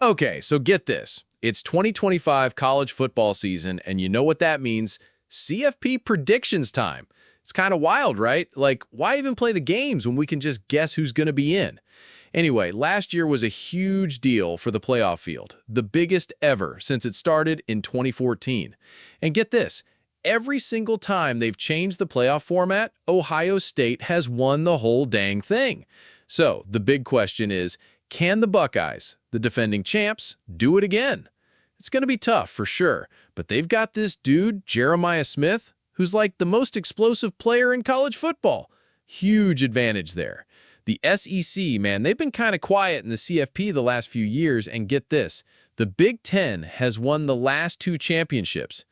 Okay, so get this. It's 2025 college football season, and you know what that means? CFP predictions time. It's kind of wild, right? Like, why even play the games when we can just guess who's going to be in? Anyway, last year was a huge deal for the playoff field, the biggest ever since it started in 2014. And get this, every single time they've changed the playoff format, Ohio State has won the whole dang thing. So the big question is, can the Buckeyes, the defending champs, do it again? It's going to be tough for sure, but they've got this dude, Jeremiah Smith, who's like the most explosive player in college football. Huge advantage there. The SEC, man, they've been kind of quiet in the CFP the last few years, and get this, the Big Ten has won the last 2 championships.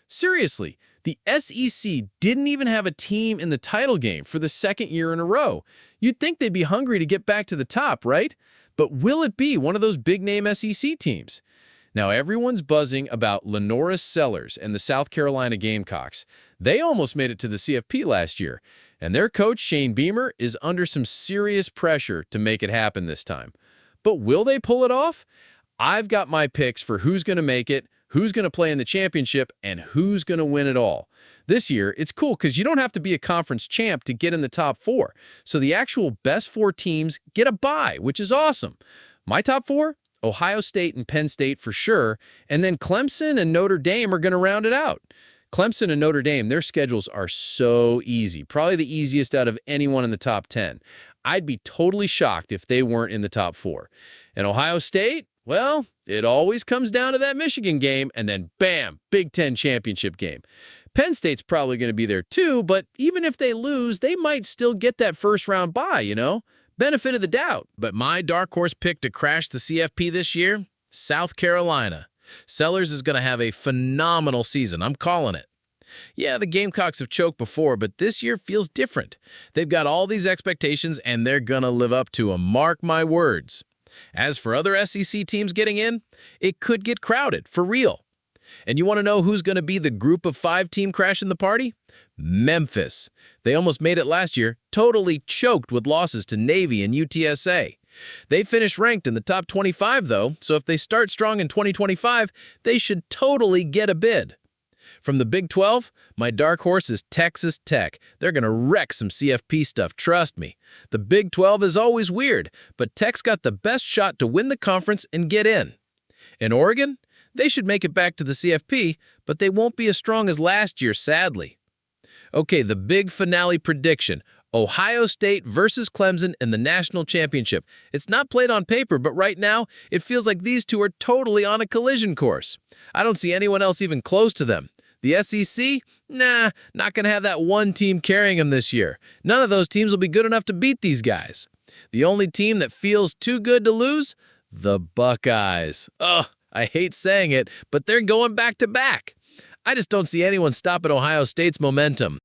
Seriously, the SEC didn't even have a team in the title game for the second year in a row. You'd think they'd be hungry to get back to the top, right? But will it be one of those big-name SEC teams? Now, everyone's buzzing about Lenoris Sellers and the South Carolina Gamecocks. They almost made it to the CFP last year, and their coach, Shane Beamer, is under some serious pressure to make it happen this time. But will they pull it off? I've got my picks for who's going to make it, who's going to play in the championship, and who's going to win it all. This year, it's cool because you don't have to be a conference champ to get in the top 4. So the actual best 4 teams get a bye, which is awesome. My top 4? Ohio State and Penn State for sure, and then Clemson and Notre Dame are going to round it out. Clemson and Notre Dame, their schedules are so easy, probably the easiest out of anyone in the top 10. I'd be totally shocked if they weren't in the top 4. And Ohio State, well, it always comes down to that Michigan game, and then bam, Big Ten championship game. Penn State's probably going to be there too, but even if they lose, they might still get that first-round bye, you know? Benefit of the doubt. But my dark horse pick to crash the CFP this year? South Carolina. Sellers is going to have a phenomenal season. I'm calling it. Yeah, the Gamecocks have choked before, but this year feels different. They've got all these expectations, and they're going to live up to them. Mark my words. As for other SEC teams getting in, it could get crowded, for real. And you want to know who's going to be the group of 5 team crashing the party? Memphis. They almost made it last year, totally choked with losses to Navy and UTSA. They finished ranked in the top 25, though, so if they start strong in 2025, they should totally get a bid. From the Big 12, my dark horse is Texas Tech. They're going to wreck some CFP stuff, trust me. The Big 12 is always weird, but Tech's got the best shot to win the conference and get in. In Oregon, they should make it back to the CFP, but they won't be as strong as last year, sadly. Okay, the big finale prediction. Ohio State versus Clemson in the national championship. It's not played on paper, but right now, it feels like these two are totally on a collision course. I don't see anyone else even close to them. The SEC? Nah, not going to have that one team carrying them this year. None of those teams will be good enough to beat these guys. The only team that feels too good to lose? The Buckeyes. Ugh, I hate saying it, but they're going back to back. I just don't see anyone stopping Ohio State's momentum.